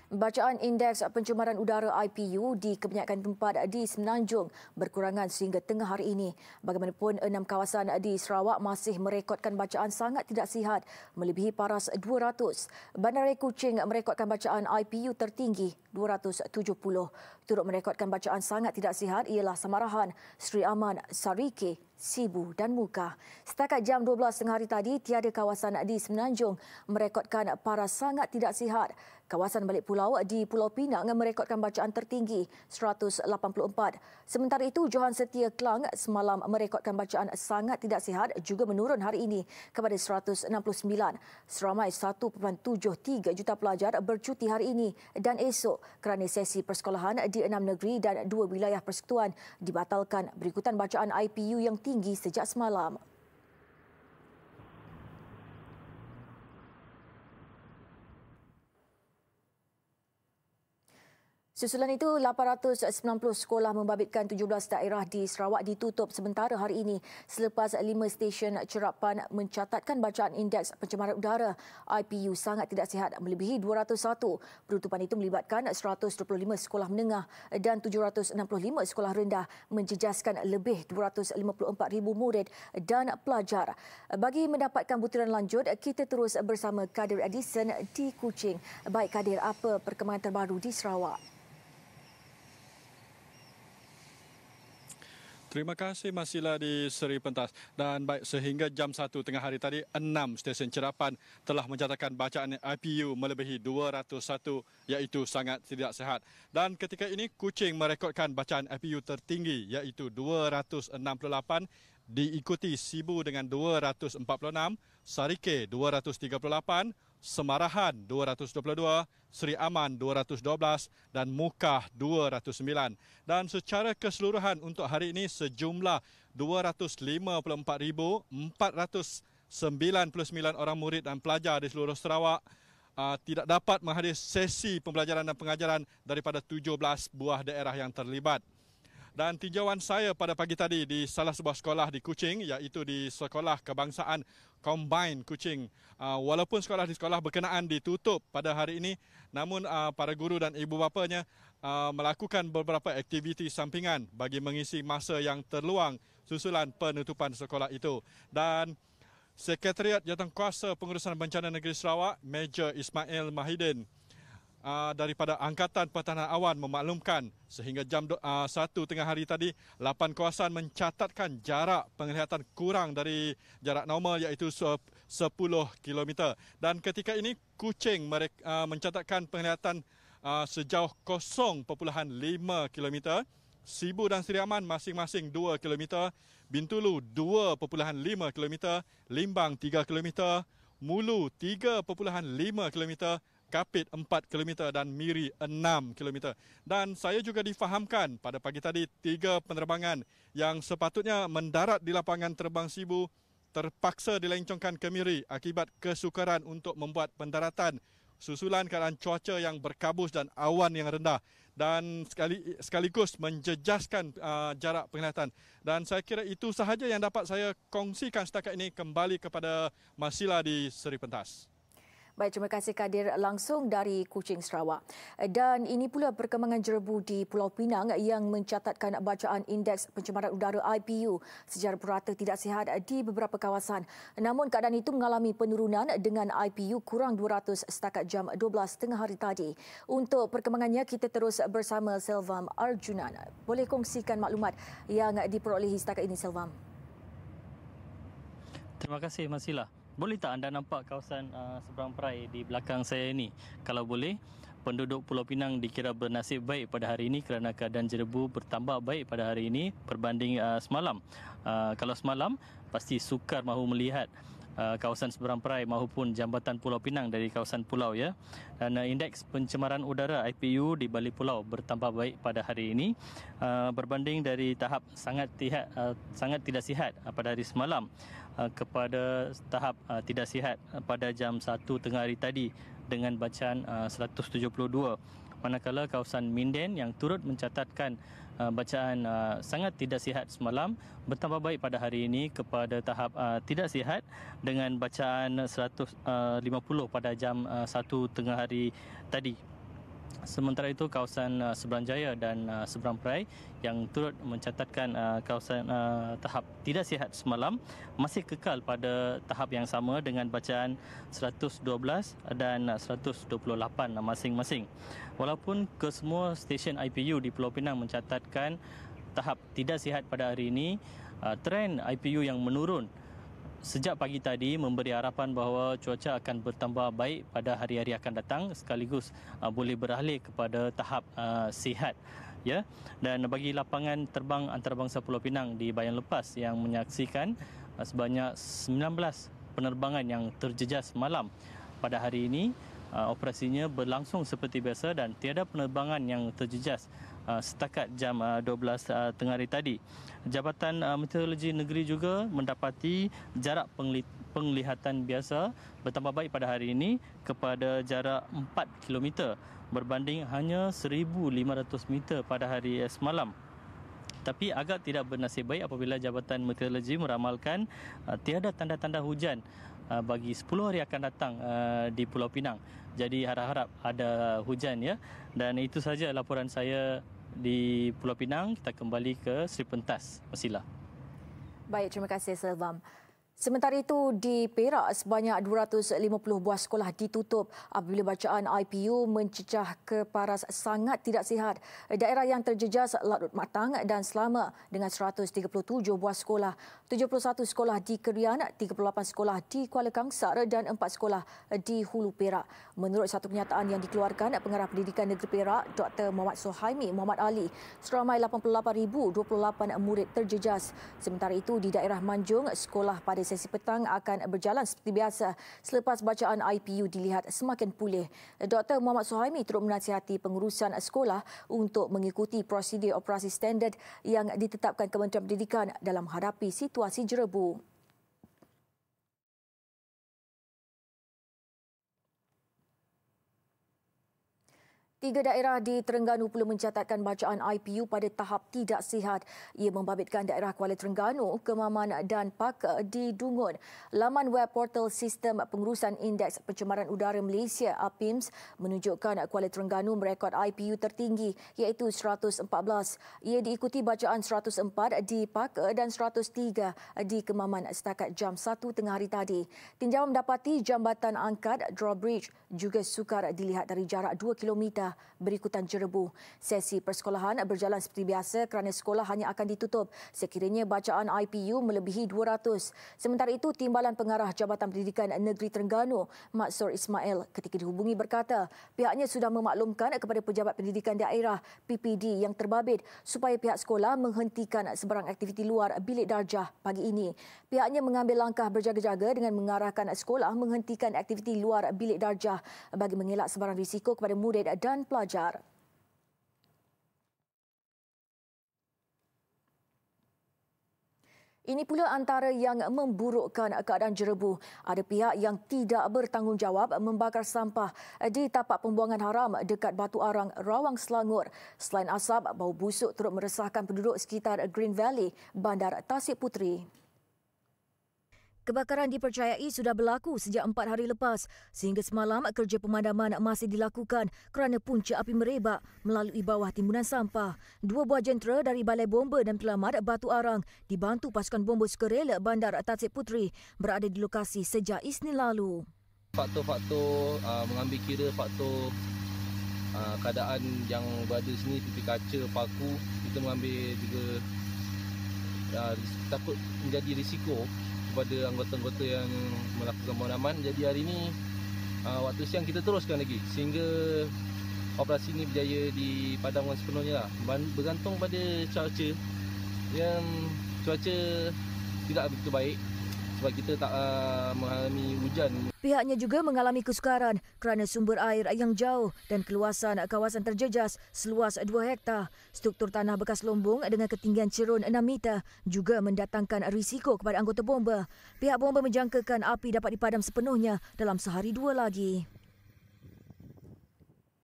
Bacaan Indeks Pencemaran Udara IPU di kebanyakan tempat di Semenanjung berkurangan sehingga tengah hari ini. Bagaimanapun, 6 kawasan di Sarawak masih merekodkan bacaan sangat tidak sihat melebihi paras 200. Bandaraya Kuching merekodkan bacaan IPU tertinggi 270. Turut merekodkan bacaan sangat tidak sihat ialah Samarahan, Sri Aman, Sarike, Sibu dan Muka. Setakat jam 12 tengah hari tadi, tiada kawasan di Semenanjung merekodkan paras sangat tidak sihat. Kawasan balik pulau di Pulau Pinang merekodkan bacaan tertinggi 184. Sementara itu, Johan Setia Klang semalam merekodkan bacaan sangat tidak sihat juga menurun hari ini kepada 169. Seramai 1.73 juta pelajar bercuti hari ini dan esok kerana sesi persekolahan di 6 negeri dan 2 wilayah persekutuan dibatalkan berikutan bacaan IPU yang tinggi sejak semalam. Susulan itu, 890 sekolah membabitkan 17 daerah di Sarawak ditutup sementara hari ini selepas 5 stesen cerapan mencatatkan bacaan Indeks Pencemaran Udara IPU sangat tidak sihat melebihi 201. Penutupan itu melibatkan 125 sekolah menengah dan 765 sekolah rendah menjejaskan lebih 254,000 murid dan pelajar. Bagi mendapatkan butiran lanjut, kita terus bersama Kadir Edison di Kuching. Baik Kadir, apa perkembangan terbaru di Sarawak? Terima kasih Masila di Seri Pentas. Dan baik, sehingga jam 1 tengah hari tadi, 6 stesen cerapan telah mencatatkan bacaan IPU melebihi 201, iaitu sangat tidak sihat. Dan ketika ini Kuching merekodkan bacaan IPU tertinggi iaitu 268, diikuti Sibu dengan 246, Sarike 238, Samarahan 222, Sri Aman 212 dan Muka 209. Dan secara keseluruhan untuk hari ini sejumlah 254,499 orang murid dan pelajar di seluruh Sarawak tidak dapat menghadiri sesi pembelajaran dan pengajaran daripada 17 buah daerah yang terlibat. Dan tinjauan saya pada pagi tadi di salah sebuah sekolah di Kuching, iaitu di Sekolah Kebangsaan Combine Kuching. Walaupun sekolah berkenaan ditutup pada hari ini, namun para guru dan ibu bapanya melakukan beberapa aktiviti sampingan bagi mengisi masa yang terluang susulan penutupan sekolah itu. Dan Sekretariat Jawatankuasa Pengurusan Bencana Negeri Sarawak, Major Ismail Mahidin, daripada Angkatan Pertahanan Awan memaklumkan sehingga jam 1 tengah hari tadi, 8 kawasan mencatatkan jarak penglihatan kurang dari jarak normal iaitu 10 km. Dan ketika ini Kuching mencatatkan penglihatan sejauh 0.5 km. Sibu dan Sri Aman masing-masing 2 km. Bintulu 2.5 km. Limbang 3 km. Mulu 3.5 km. Kapit 4 km dan Miri 6 km. Dan saya juga difahamkan pada pagi tadi 3 penerbangan yang sepatutnya mendarat di lapangan terbang Sibu terpaksa dilencongkan ke Miri akibat kesukaran untuk membuat pendaratan susulan keadaan cuaca yang berkabus dan awan yang rendah dan sekaligus menjejaskan jarak penglihatan. Dan saya kira itu sahaja yang dapat saya kongsikan setakat ini. Kembali kepada Masila di Seri Pentas. Baik, terima kasih Kadir langsung dari Kuching, Sarawak. Dan ini pula perkembangan jerebu di Pulau Pinang yang mencatatkan bacaan Indeks Pencemaran Udara IPU secara purata tidak sihat di beberapa kawasan. Namun keadaan itu mengalami penurunan dengan IPU kurang 200 setakat jam 12 tengah hari tadi. Untuk perkembangannya, kita terus bersama Selvam Arjunan. Boleh kongsikan maklumat yang diperolehi setakat ini, Selvam? Terima kasih, Masila. Boleh tak anda nampak kawasan seberang perai di belakang saya ini? Kalau boleh, penduduk Pulau Pinang dikira bernasib baik pada hari ini kerana keadaan jerebu bertambah baik pada hari ini berbanding semalam. Kalau semalam, pasti sukar mahu melihat kawasan seberang perai maupun jambatan Pulau Pinang dari kawasan pulau, ya. Dan indeks pencemaran udara IPU di balik pulau bertambah baik pada hari ini berbanding dari tahap sangat tidak sihat pada hari semalam kepada tahap tidak sihat pada jam 1 tengah hari tadi dengan bacaan 172. Manakala kawasan Minden yang turut mencatatkan bacaan sangat tidak sihat semalam bertambah baik pada hari ini kepada tahap tidak sihat dengan bacaan 150 pada jam 1 tengah hari tadi. Sementara itu kawasan Seberang Jaya dan Seberang Perai yang turut mencatatkan kawasan tahap tidak sihat semalam masih kekal pada tahap yang sama dengan bacaan 112 dan 128 masing-masing. Walaupun kesemua stesen IPU di Pulau Pinang mencatatkan tahap tidak sihat pada hari ini, trend IPU yang menurun sejak pagi tadi memberi harapan bahawa cuaca akan bertambah baik pada hari-hari akan datang sekaligus boleh beralih kepada tahap sihat. Ya, dan bagi lapangan terbang antarabangsa Pulau Pinang di Bayan Lepas yang menyaksikan sebanyak 19 penerbangan yang terjejas malam pada hari ini, operasinya berlangsung seperti biasa dan tiada penerbangan yang terjejas setakat jam 12 tengah hari tadi. Jabatan Meteorologi Negeri juga mendapati jarak penglihatan biasa bertambah baik pada hari ini kepada jarak 4 km berbanding hanya 1,500 meter pada hari semalam. Tapi agak tidak bernasib baik apabila Jabatan Meteorologi meramalkan tiada tanda-tanda hujan bagi 10 hari akan datang di Pulau Pinang. Jadi harap-harap ada hujan ya. Dan itu saja laporan saya di Pulau Pinang. Kita kembali ke Seri Pentas, Masila. Baik, terima kasih Selvam. Sementara itu, di Perak, sebanyak 250 buah sekolah ditutup apabila bacaan IPU mencecah ke paras sangat tidak sihat. Daerah yang terjejas Larut Matang dan Selama dengan 137 buah sekolah, 71 sekolah di Kerian, 38 sekolah di Kuala Kangsar dan 4 sekolah di Hulu Perak. Menurut satu kenyataan yang dikeluarkan Pengarah Pendidikan Negeri Perak, Dr. Muhammad Suhaimi Muhammad Ali, seramai 88,028 murid terjejas. Sementara itu, di daerah Manjung, sekolah pada sesi petang akan berjalan seperti biasa selepas bacaan IPU dilihat semakin pulih. Dr. Muhammad Suhaimi turut menasihati pengurusan sekolah untuk mengikuti prosedur operasi standard yang ditetapkan Kementerian Pendidikan dalam menghadapi situasi jerebu. Tiga daerah di Terengganu pula mencatatkan bacaan IPU pada tahap tidak sihat. Ia membabitkan daerah Kuala Terengganu, Kemaman dan Paka di Dungun. Laman web portal Sistem Pengurusan Indeks Pencemaran Udara Malaysia (APIMS) menunjukkan Kuala Terengganu merekod IPU tertinggi iaitu 114. Ia diikuti bacaan 104 di Paka dan 103 di Kemaman setakat jam 1 tengah hari tadi. Tinjauan mendapati jambatan angkat drawbridge juga sukar dilihat dari jarak 2 km berikutan jerebu. Sesi persekolahan berjalan seperti biasa kerana sekolah hanya akan ditutup sekiranya bacaan IPU melebihi 200. Sementara itu, Timbalan Pengarah Jabatan Pendidikan Negeri Terengganu, Maksur Ismail, ketika dihubungi berkata pihaknya sudah memaklumkan kepada Pejabat Pendidikan Daerah PPD yang terbabit supaya pihak sekolah menghentikan sebarang aktiviti luar bilik darjah pagi ini. Pihaknya mengambil langkah berjaga-jaga dengan mengarahkan sekolah menghentikan aktiviti luar bilik darjah bagi mengelak sebarang risiko kepada murid dan pelajar. Ini pula antara yang memburukkan keadaan jerebu. Ada pihak yang tidak bertanggungjawab membakar sampah di tapak pembuangan haram dekat Batu Arang, Rawang Selangor. Selain asap, bau busuk turut meresahkan penduduk sekitar Green Valley, Bandar Tasik Puteri. Kebakaran dipercayai sudah berlaku sejak 4 hari lepas. Sehingga semalam, kerja pemadaman masih dilakukan kerana punca api merebak melalui bawah timbunan sampah. 2 buah jentera dari Balai Bomba dan Penyelamat Batu Arang dibantu pasukan bomba sukarela Bandar Tasik Puteri berada di lokasi sejak Isnin lalu. Faktor-faktor mengambil kira faktor keadaan yang berada di sini seperti kaca, paku, kita mengambil juga takut menjadi risiko kepada anggota-anggota yang melakukan pemadaman. Jadi hari ini waktu siang kita teruskan lagi sehingga operasi ini berjaya dipadamkan sepenuhnya lah. Bergantung pada cuaca yang cuaca tidak begitu baik sebab kita tak mengalami hujan. Pihaknya juga mengalami kesukaran kerana sumber air yang jauh dan keluasan kawasan terjejas seluas 2 hektar. Struktur tanah bekas lombong dengan ketinggian cerun 6 meter juga mendatangkan risiko kepada anggota bomba. Pihak bomba menjangkakan api dapat dipadam sepenuhnya dalam sehari 2 lagi.